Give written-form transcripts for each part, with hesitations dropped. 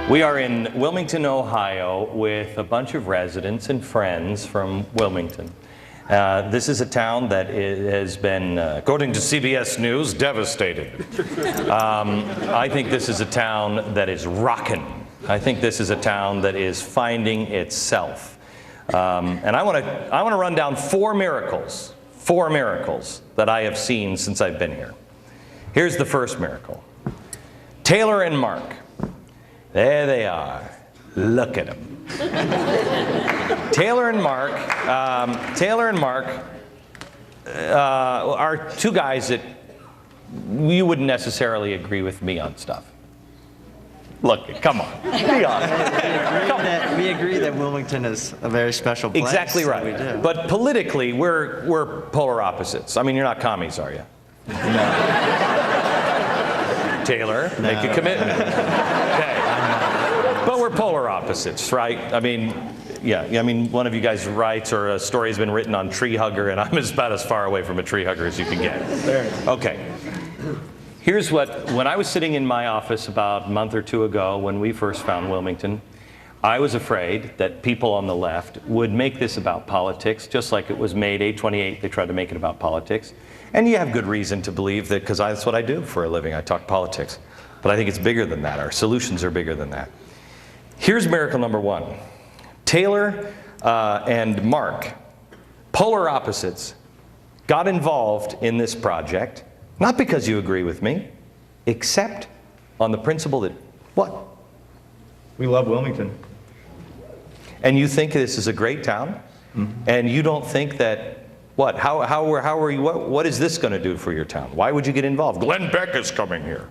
We are in Wilmington, Ohio, with a bunch of residents and friends from Wilmington. This is a town that has been, according to CBS News, devastated. I think this is a town that is rocking. I think this is a town that is finding itself. And I want to run down four miracles that I have seen since I've been here. Here's the first miracle. Taylor and Mark. There they are. Look at them. Taylor and Mark are two guys that you wouldn't necessarily agree with me on stuff. Look, come on. Be honest. We agree that Wilmington is a very special place. Exactly right. We do. But politically, we're polar opposites. I mean, you're not commies, are you? No. Taylor, No. make a commitment. Okay. But we're polar opposites, right? I mean, yeah. I mean, one of you guys writes, or a story has been written on tree hugger, and I'm about as far away from a tree hugger as you can get. Okay. Here's when I was sitting in my office about a month or two ago when we first found Wilmington, I was afraid that people on the left would make this about politics, just like it was made 828, they tried to make it about politics. And you have good reason to believe that, because that's what I do for a living, I talk politics. But I think it's bigger than that. Our solutions are bigger than that. Here's miracle number one. Taylor and Mark, polar opposites, got involved in this project, not because you agree with me, except on the principle that, what? We love Wilmington. And you think this is a great town? Mm-hmm. And you don't think that, what? How are you, what is this going to do for your town? Why would you get involved? Glenn Beck is coming here.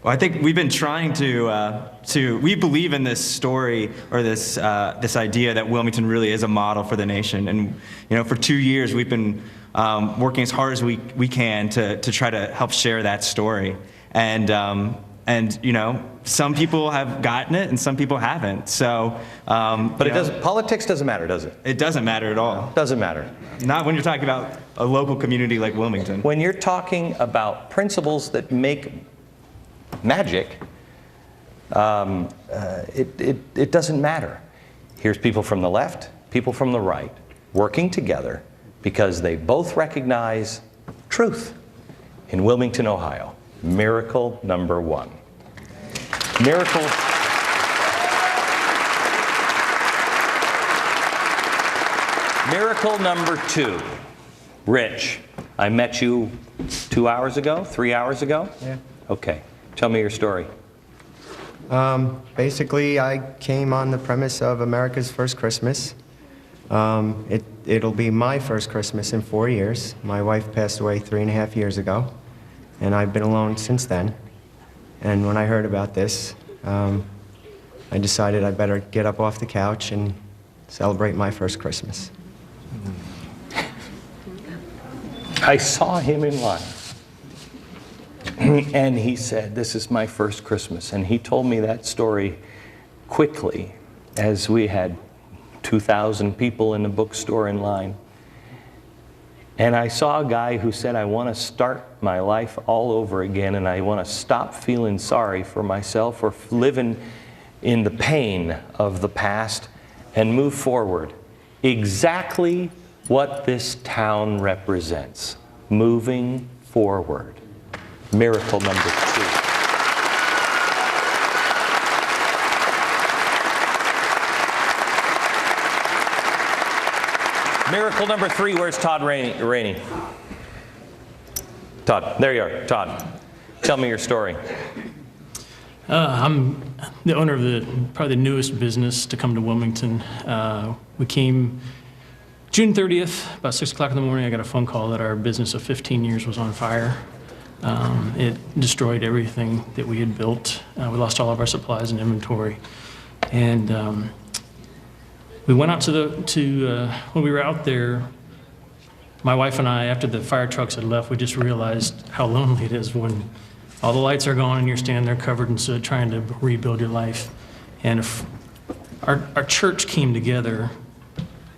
Well, I think we've been trying we believe in this story, or this idea that Wilmington really is a model for the nation. And, you know, for 2 years we've been working as hard as we can to try to help share that story. And you know, some people have gotten it and some people haven't. So, but politics doesn't matter, does it? It doesn't matter at all. Doesn't matter. Not when you're talking about a local community like Wilmington. When you're talking about principles that make magic, it doesn't matter. Here's people from the left, people from the right, working together because they both recognize truth. In Wilmington, Ohio, miracle number one. Miracle number two. Rich, I met you 2 hours ago, 3 hours ago? Yeah. Okay. Tell me your story. Basically, I came on the premise of America's First Christmas. It'll be my first Christmas in 4 years. My wife passed away 3.5 years ago, and I've been alone since then. And when I heard about this, I decided I better get up off the couch and celebrate my first Christmas. I saw him in line. And he said, this is my first Christmas. And he told me that story quickly, as we had 2,000 people in the bookstore in line. And I saw a guy who said, I want to start my life all over again, and I want to stop feeling sorry for myself or living in the pain of the past and move forward. Exactly what this town represents. Moving forward. Miracle number two. Miracle number three, where's Todd Rainey? Todd, there you are. Todd, tell me your story. I'm the owner of probably the newest business to come to Wilmington. We came June 30th, about 6 o'clock in the morning. I got a phone call that our business of 15 years was on fire. It destroyed everything that we had built. We lost all of our supplies and inventory. And we went out when we were out there, my wife and I, after the fire trucks had left, we just realized how lonely it is when all the lights are gone and you're standing there covered in soot trying to rebuild your life. And if our church came together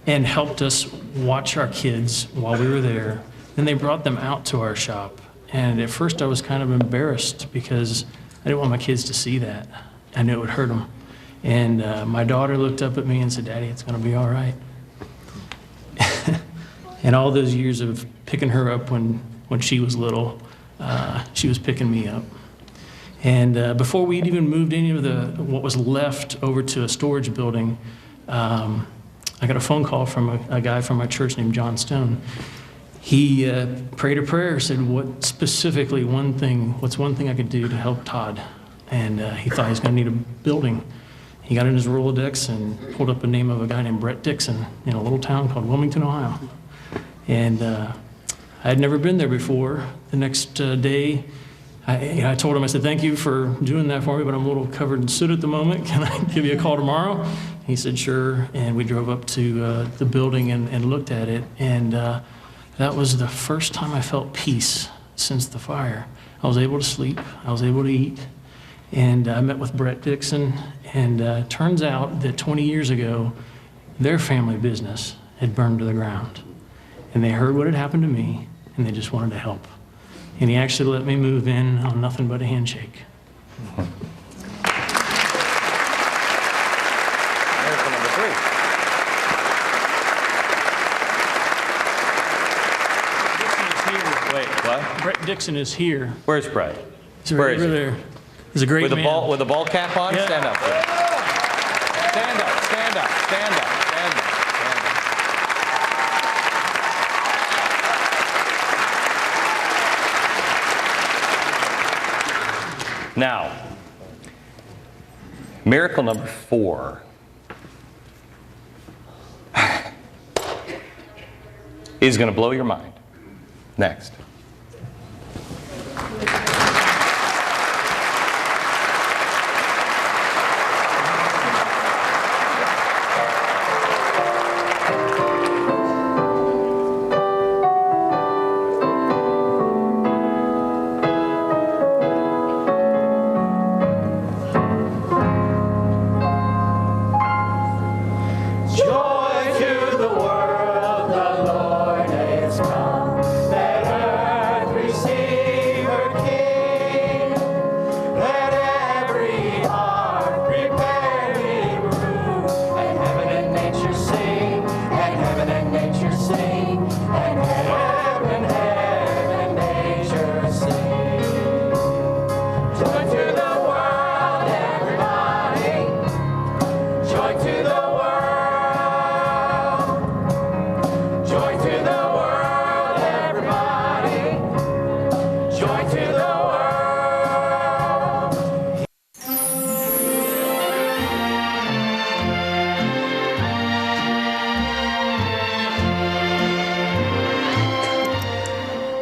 and helped us watch our kids while we were there. Then they brought them out to our shop. And at first I was kind of embarrassed because I didn't want my kids to see that. I knew it would hurt him. And my daughter looked up at me and said, "Daddy, it's going to be all right." And all those years of picking her up when she was little, she was picking me up. And before we'd even moved any of what was left over to a storage building, I got a phone call from a guy from my church named John Stone. He prayed a prayer, said, what's one thing I could do to help Todd? And he thought he was going to need a building. He got in his Rolodex and pulled up the name of a guy named Brett Dixon in a little town called Wilmington, Ohio. And I had never been there before. The next day, I told him, I said, "Thank you for doing that for me, but I'm a little covered in soot at the moment. Can I give you a call tomorrow?" He said, "Sure." And we drove up to the building and looked at it. And that was the first time I felt peace since the fire. I was able to sleep. I was able to eat. And I met with Brett Dixon. And turns out that 20 years ago, their family business had burned to the ground. And they heard what had happened to me, and they just wanted to help. And he actually let me move in on nothing but a handshake. Miracle number 3. Wait, what? Brett Dixon is here. Where's Brett? He's Where right is over he? there. He's a great With a man. ball cap on? Yeah. Stand up. There. Stand up, stand up, stand up, stand up, stand up. Now, miracle number 4 is going to blow your mind. Next.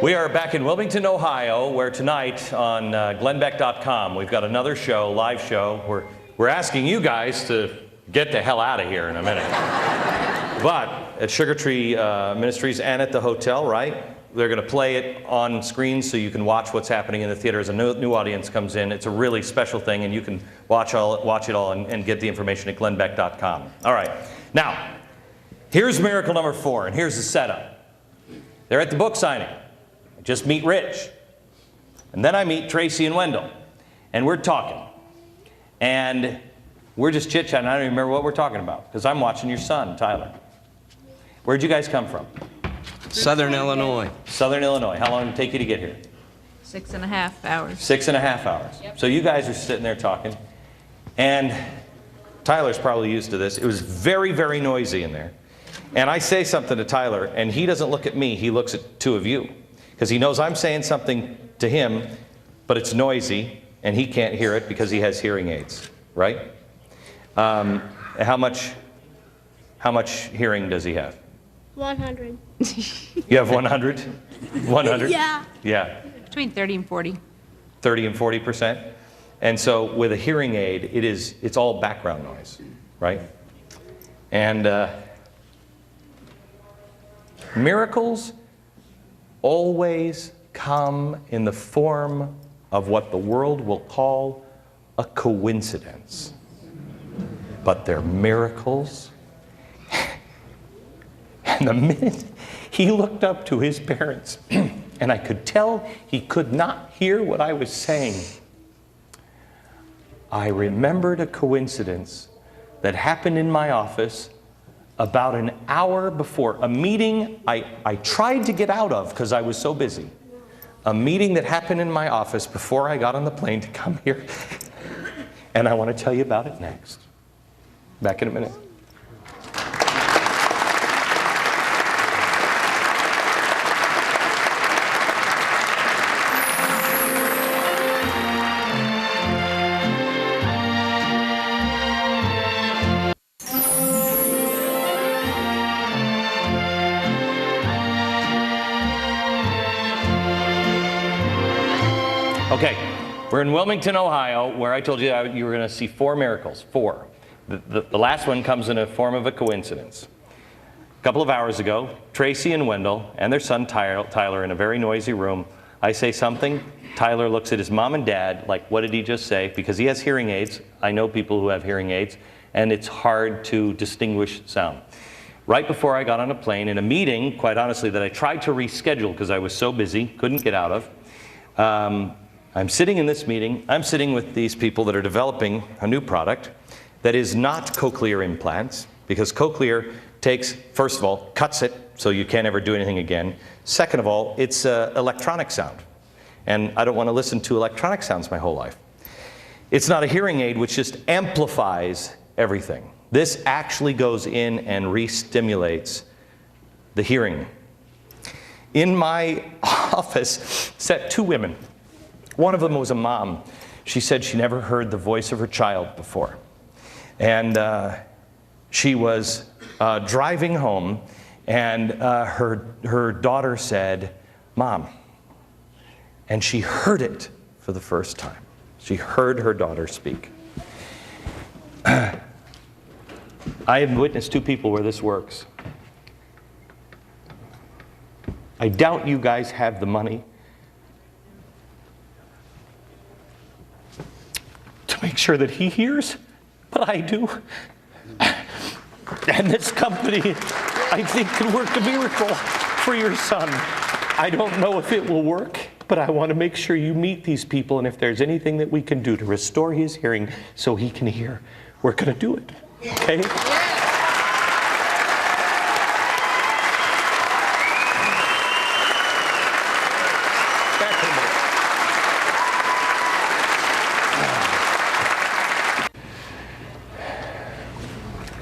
We are back in Wilmington, Ohio, where tonight on Beck.com we've got another show, live show. We're asking you guys to get the hell out of here in a minute. But at Sugar Tree Ministries and at the hotel, right? They're going to play it on screen so you can watch what's happening in the theater as a new audience comes in. It's a really special thing, and you can watch it all and get the information at Beck.com. All right. Now, here's miracle number 4, and here's the setup. They're at the book signing. Just meet Rich. And then I meet Tracy and Wendell. And we're talking. And we're just chit-chatting. I don't even remember what we're talking about because I'm watching your son, Tyler. Where'd you guys come from? Southern Illinois. Southern Illinois. How long did it take you to get here? 6.5 hours. 6.5 hours. Yep. So you guys are sitting there talking. And Tyler's probably used to this. It was very, very noisy in there. And I say something to Tyler, and he doesn't look at me. He looks at 2 of you. Because he knows I'm saying something to him, but it's noisy, and he can't hear it because he has hearing aids, right? How much hearing does he have? 100. You have 100? 100? Yeah. Yeah. Between 30 and 40. 30 and 40%? And so with a hearing aid, it's all background noise, right? And miracles always come in the form of what the world will call a coincidence. But they're miracles. And the minute he looked up to his parents, and I could tell he could not hear what I was saying, I remembered a coincidence that happened in my office about an hour before. A meeting I tried to get out of because I was so busy. A meeting that happened in my office before I got on the plane to come here. And I want to tell you about it next. Back in a minute. Okay, we're in Wilmington, Ohio, where I told you you were going to see 4 miracles. 4. The last one comes in a form of a coincidence. A couple of hours ago, Tracy and Wendell and their son Tyler in a very noisy room. I say something, Tyler looks at his mom and dad like, what did he just say? Because he has hearing aids. I know people who have hearing aids, and it's hard to distinguish sound. Right before I got on a plane, in a meeting, quite honestly, that I tried to reschedule because I was so busy, couldn't get out of, I'm sitting in this meeting. I'm sitting with these people that are developing a new product that is not cochlear implants, because cochlear takes, first of all, cuts it so you can't ever do anything again. Second of all, it's electronic sound. And I don't want to listen to electronic sounds my whole life. It's not a hearing aid which just amplifies everything. This actually goes in and re-stimulates the hearing. In my office sat 2 women. One of them was a mom. She said she never heard the voice of her child before. And she was driving home, and her daughter said, "Mom." And she heard it for the first time. She heard her daughter speak. I have witnessed 2 people where this works. I doubt you guys have the money to make sure that he hears, but I do. And this company, I think, can work a miracle for your son. I don't know if it will work, but I want to make sure you meet these people, and if there's anything that we can do to restore his hearing so he can hear, we're going to do it, okay?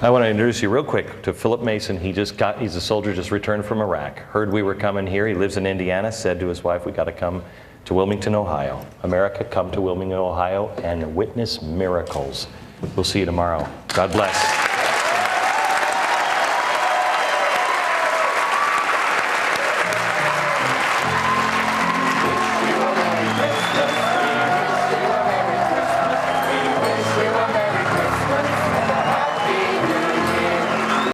I want to introduce you real quick to Philip Mason. He's a soldier just returned from Iraq. Heard we were coming here. He lives in Indiana. Said to his wife, we got to come to Wilmington, Ohio. America, come to Wilmington, Ohio and witness miracles. We'll see you tomorrow. God bless.